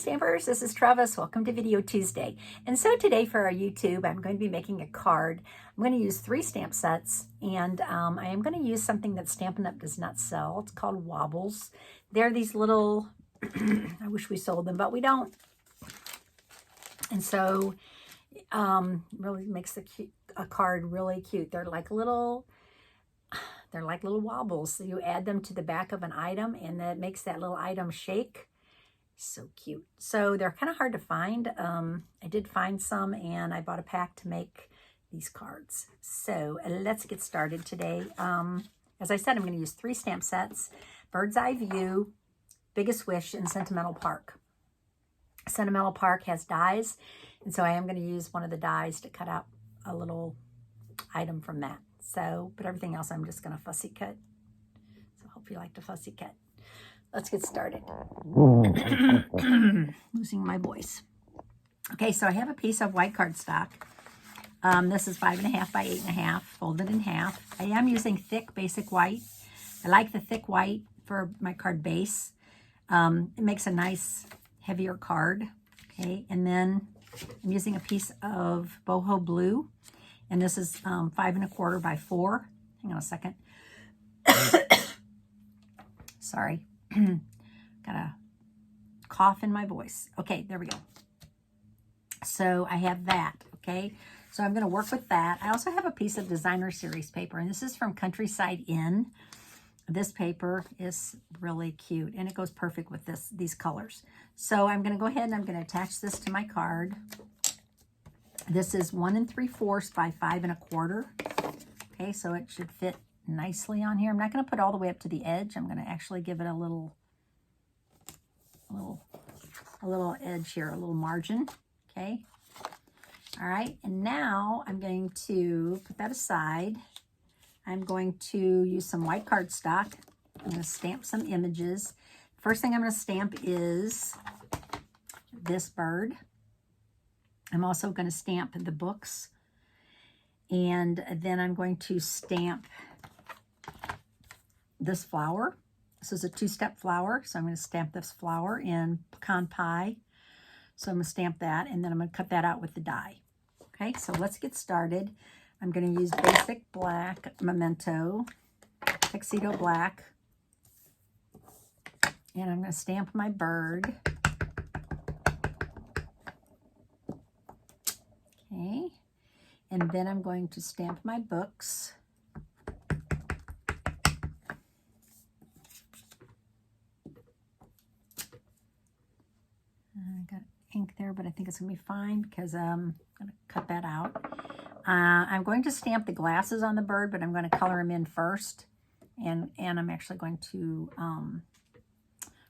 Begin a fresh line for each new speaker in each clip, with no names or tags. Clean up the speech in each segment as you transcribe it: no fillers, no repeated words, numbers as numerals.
Stampers, this is Trevis. Welcome to Video Tuesday. And so today for our YouTube, I'm going to be making a card. I'm going to use 3 stamp sets, and I am going to use something that Stampin' Up! Does not sell. It's called wobbles. They're these little, I wish we sold them, but we don't. And so really makes a card really cute. They're like little wobbles. So you add them to the back of an item, and that makes that little item shake. So cute. So they're kind of hard to find. I did find some, and I bought a pack to make these cards. So let's get started today. As I said, I'm going to use 3 stamp sets: Bird's Eye View, Biggest Wish, and Sentimental Park. Sentimental Park has dies, and so I am going to use one of the dies to cut out a little item from that. So, but everything else I'm just going to fussy cut. So I hope you like to fussy cut. Let's get started. Losing my voice. Okay, so I have a piece of white cardstock. This is 5.5 by 8.5, folded in half. I am using thick basic white. I like the thick white for my card base. It makes a nice heavier card. Okay, and then I'm using a piece of boho blue, and this is 5.25 by 4. Hang on a second. Sorry. Got a cough in my voice. Okay, there we go. So I have that, okay? So I'm going to work with that. I also have a piece of designer series paper, and this is from Countryside Inn. This paper is really cute, and it goes perfect with these colors. So I'm going to go ahead and I'm going to attach this to my card. This is 1 3/4 by 5.25. Okay, so it should fit nicely on here. I'm not going to put all the way up to the edge. I'm going to actually give it a little edge here, a little margin. Okay. All right. And now I'm going to put that aside. I'm going to use some white cardstock. I'm going to stamp some images. First thing I'm going to stamp is this bird. I'm also going to stamp the books. And then I'm going to stamp this flower. This is a 2-step flower, so I'm going to stamp this flower in pecan pie. So I'm going to stamp that, and then I'm going to cut that out with the die. Okay, so let's get started. I'm going to use basic black memento, tuxedo black, and I'm going to stamp my bird. Okay, and then I'm going to stamp my books. I got ink there, but I think it's going to be fine because I'm going to cut that out. I'm going to stamp the glasses on the bird, but I'm going to color them in first. And I'm actually going to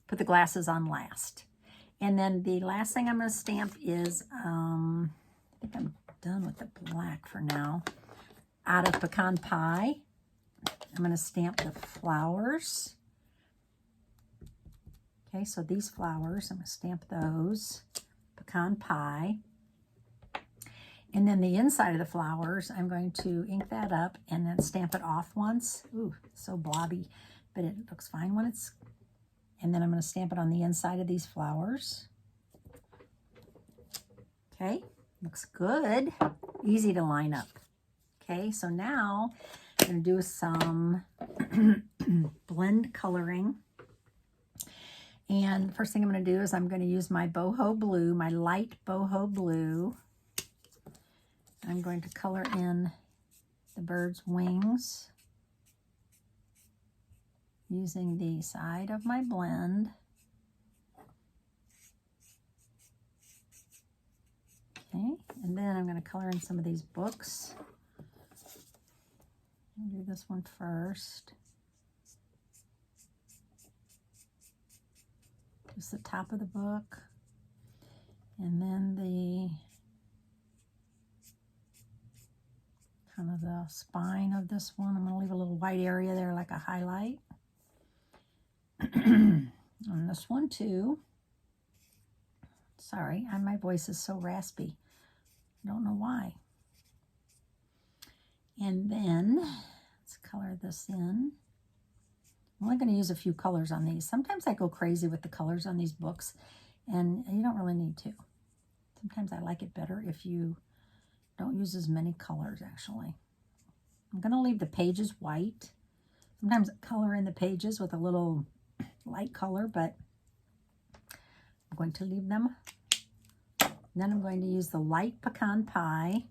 put the glasses on last. And then the last thing I'm going to stamp is, I think I'm done with the black for now. Out of pecan pie, I'm going to stamp the flowers. Okay, so these flowers, I'm going to stamp those, pecan pie. And then the inside of the flowers, I'm going to ink that up and then stamp it off once. Ooh, so blobby, but it looks fine when it's, and then I'm going to stamp it on the inside of these flowers. Okay, looks good. Easy to line up. Okay, so now I'm going to do some blend coloring. And the first thing I'm going to do is I'm going to use my boho blue, my light boho blue. I'm going to color in the bird's wings using the side of my blend. Okay, and then I'm going to color in some of these books. I'll do this one first. Just the top of the book, and then the kind of the spine of this one. I'm going to leave a little white area there like a highlight. On this one too. Sorry, my voice is so raspy. I don't know why. And then let's color this in. I'm only going to use a few colors on these. Sometimes I go crazy with the colors on these books, And you don't really need to. Sometimes I like it better if you don't use as many colors, actually. I'm going to leave the pages white. Sometimes I color in the pages with a little light color, but I'm going to leave them. And then I'm going to use the light pecan pie.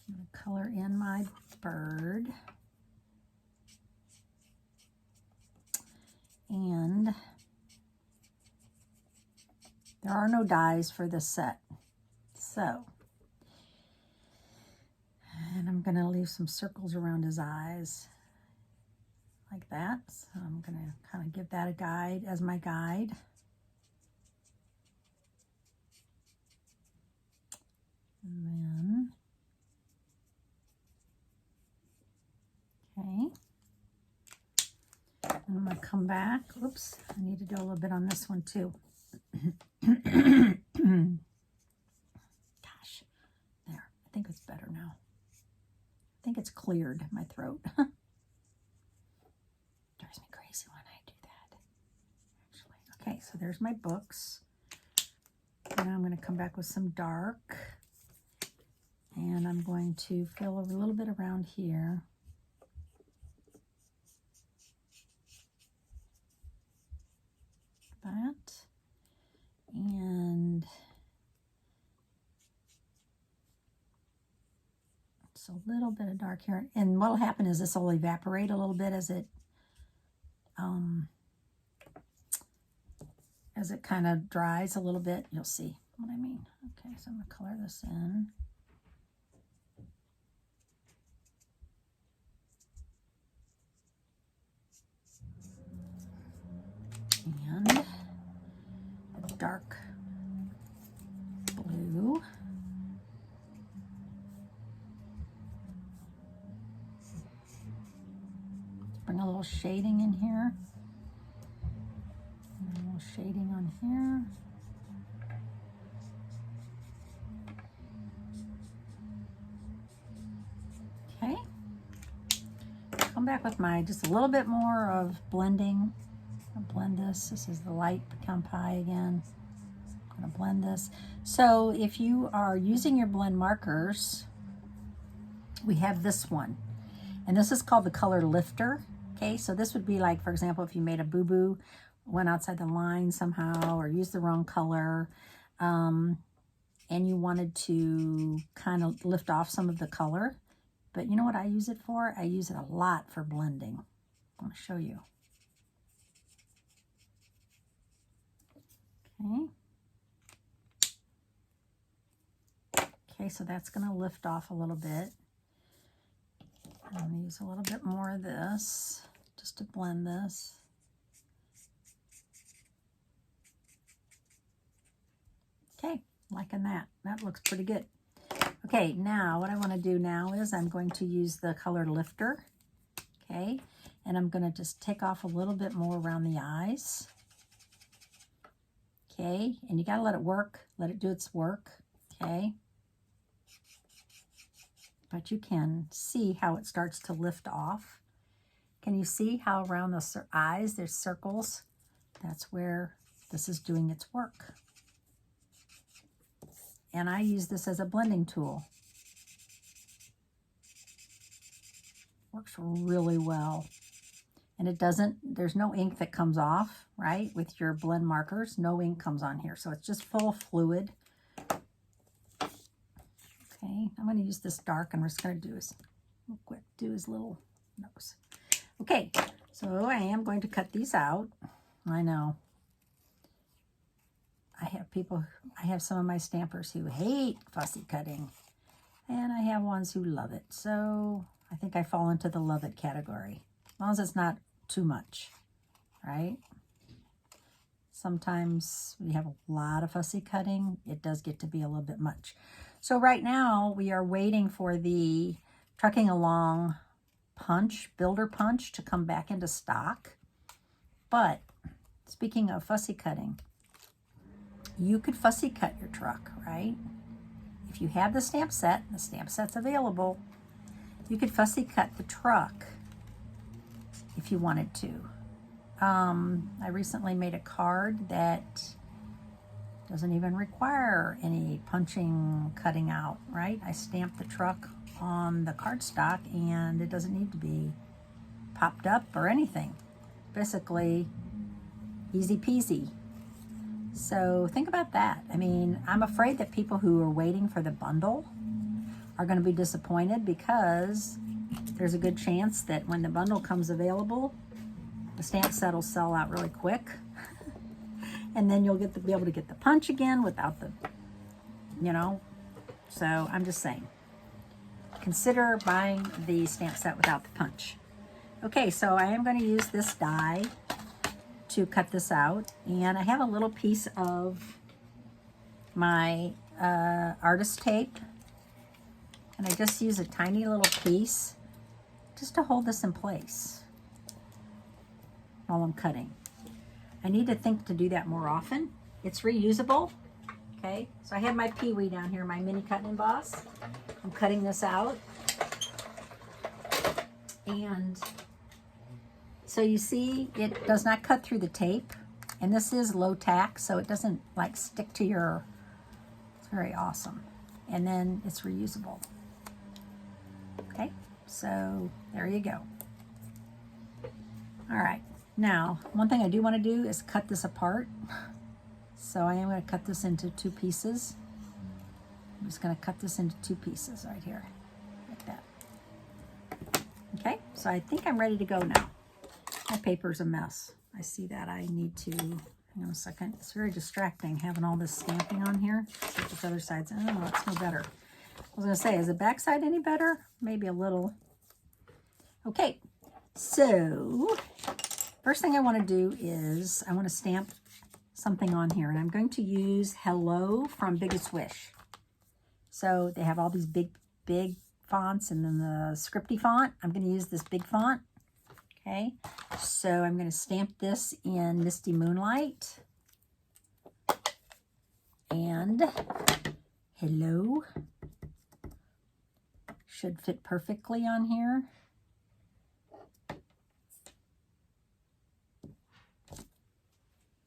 I'm going to color in my bird. And there are no dies for this set. So, and I'm going to leave some circles around his eyes like that. So I'm going to kind of give that a guide as my guide. And then, okay. And I'm going to come back. Oops, I need to do a little bit on this one too. Gosh, there. I think it's better now. I think it's cleared my throat. Drives me crazy when I do that. Actually, okay, so there's my books. And I'm going to come back with some dark. And I'm going to fill a little bit around here. That. And it's a little bit of dark here. And what will happen is this will evaporate a little bit as it kind of dries a little bit. You'll see what I mean. Okay, so I'm going to color this in. And a dark blue. Bring a little shading in here. And a little shading on here. Okay. Come back with my just a little bit more of blending. I'll blend this. This is the light pecan pie again. I'm going to blend this. So if you are using your blend markers, we have this one. And this is called the color lifter. Okay, so this would be like, for example, if you made a boo-boo, went outside the line somehow, or used the wrong color, and you wanted to kind of lift off some of the color. But you know what I use it for? I use it a lot for blending. I'm going to show you. Okay. Okay, so that's going to lift off a little bit. I'm going to use a little bit more of this just to blend this. Okay, liking that. That looks pretty good. Okay, now what I want to do now is I'm going to use the color lifter. Okay, and I'm going to just take off a little bit more around the eyes. Okay, and you got to let it work. Let it do its work. Okay. But you can see how it starts to lift off. Can you see how around the eyes there's circles? That's where this is doing its work. And I use this as a blending tool. Works really well. And it doesn't, there's no ink that comes off, right? With your blend markers, no ink comes on here. So it's just full fluid. Okay, I'm going to use this dark, and we're just going to do his, real quick, do his little nose. Okay, so I am going to cut these out. I know. I have some of my stampers who hate fussy cutting, and I have ones who love it. So I think I fall into the love it category, as long as it's not too much, right? Sometimes we have a lot of fussy cutting. It does get to be a little bit much. So right now we are waiting for the Trucking Along punch, builder punch, to come back into stock. But speaking of fussy cutting, you could fussy cut your truck, right? If you have the stamp set's available, you could fussy cut the truck if you wanted to. I recently made a card that doesn't even require any punching, cutting out, right? I stamped the truck on the cardstock and it doesn't need to be popped up or anything. Basically, easy peasy. So think about that. I mean, I'm afraid that people who are waiting for the bundle are going to be disappointed because there's a good chance that when the bundle comes available, the stamp set will sell out really quick. And then you'll be able to get the punch again without the, you know. So I'm just saying, consider buying the stamp set without the punch. Okay, so I am going to use this die to cut this out. And I have a little piece of my artist tape. And I just use a tiny little piece just to hold this in place while I'm cutting. I need to think to do that more often. It's reusable. Okay, so I have my Pee-wee down here, my mini cut and emboss. I'm cutting this out. And so you see, it does not cut through the tape. And this is low tack, so it doesn't like stick to your, it's very awesome. And then it's reusable. Okay, so there you go. All right. Now, one thing I do want to do is cut this apart. So I am going to cut this into 2 pieces. I'm just going to cut this into 2 pieces right here, like that. Okay, so I think I'm ready to go now. My paper's a mess. I see that. I need to, hang on a second. It's very distracting having all this stamping on here. See if this other side's, oh, it's no better. I was going to say, is the back side any better? Maybe a little. Okay, so first thing I want to do is I want to stamp something on here, and I'm going to use Hello from Biggest Wish. So they have all these big fonts and then the scripty font. I'm going to use this big font. Okay, so I'm going to stamp this in Misty Moonlight. And Hello should fit perfectly on here.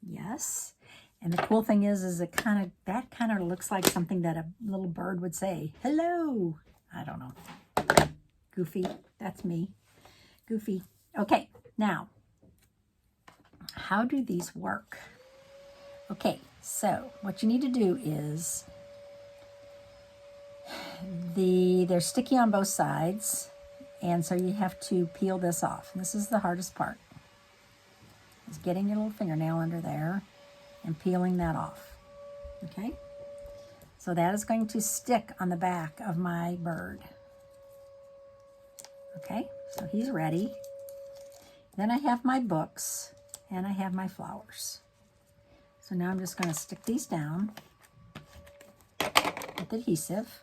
Yes. And the cool thing is it kind of looks like something that a little bird would say. Hello. I don't know. Goofy. That's me. Goofy. Okay. Now, how do these work? Okay. So what you need to do is they're sticky on both sides. And so you have to peel this off. This is the hardest part. Is getting your little fingernail under there and peeling that off. Okay? So that is going to stick on the back of my bird. Okay? So he's ready. Then I have my books and I have my flowers. So now I'm just going to stick these down with adhesive.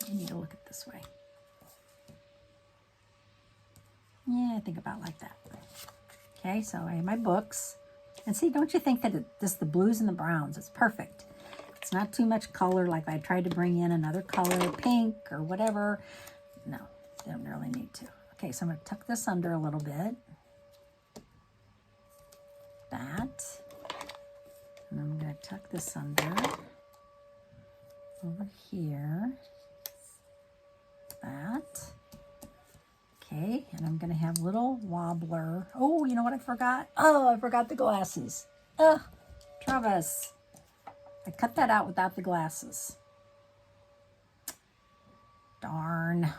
I need to look at this way. Yeah, I think about like that. Okay, so I have my books. And see, don't you think that this the blues and the browns, it's perfect. It's not too much color like I tried to bring in another color, pink or whatever. No, don't really need to. Okay, so I'm going to tuck this under a little bit. That. And I'm going to tuck this under over here. That. Okay, and I'm going to have little wobbler. Oh, you know what I forgot? Oh, I forgot the glasses. Trevis. I cut that out without the glasses. Darn.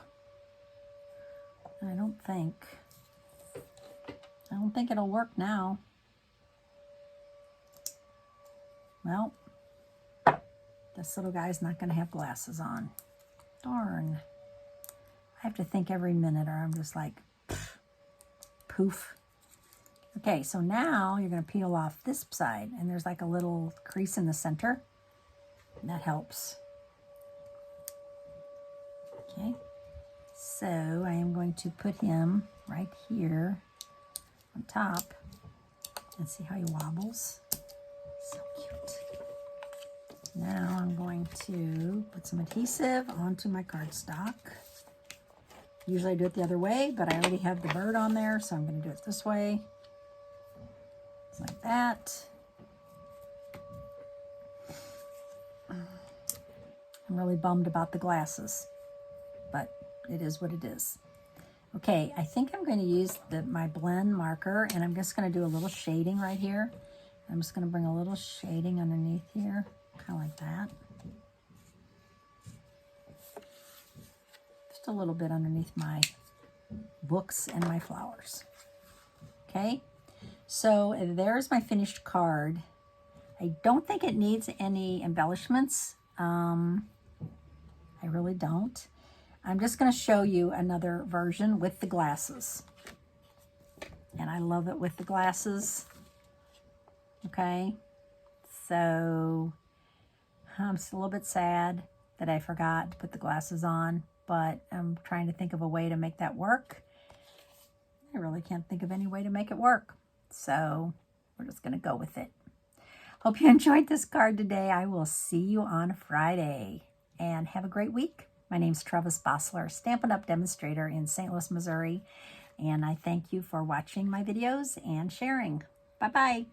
I don't think it'll work now. Well, this little guy's not going to have glasses on. Darn. I have to think every minute or I'm just like, poof. Okay, so now you're going to peel off this side and there's like a little crease in the center. And that helps. Okay, so I am going to put him right here on top and see how he wobbles. So cute. Now I'm going to put some adhesive onto my cardstock. Usually I do it the other way, but I already have the bird on there, so I'm going to do it this way. Just like that. I'm really bummed about the glasses, but it is what it is. Okay, I think I'm going to use my blend marker, and I'm just going to do a little shading right here. I'm just going to bring a little shading underneath here, kind of like that. Just a little bit underneath my books and my flowers. Okay, so there's my finished card. I don't think it needs any embellishments. I really don't. I'm just going to show you another version with the glasses. And I love it with the glasses. Okay, so I'm just a little bit sad that I forgot to put the glasses on, but I'm trying to think of a way to make that work. I really can't think of any way to make it work. So we're just going to go with it. Hope you enjoyed this card today. I will see you on Friday. And have a great week. My name's Trevis Bossler, Stampin' Up! Demonstrator in St. Louis, Missouri. And I thank you for watching my videos and sharing. Bye-bye.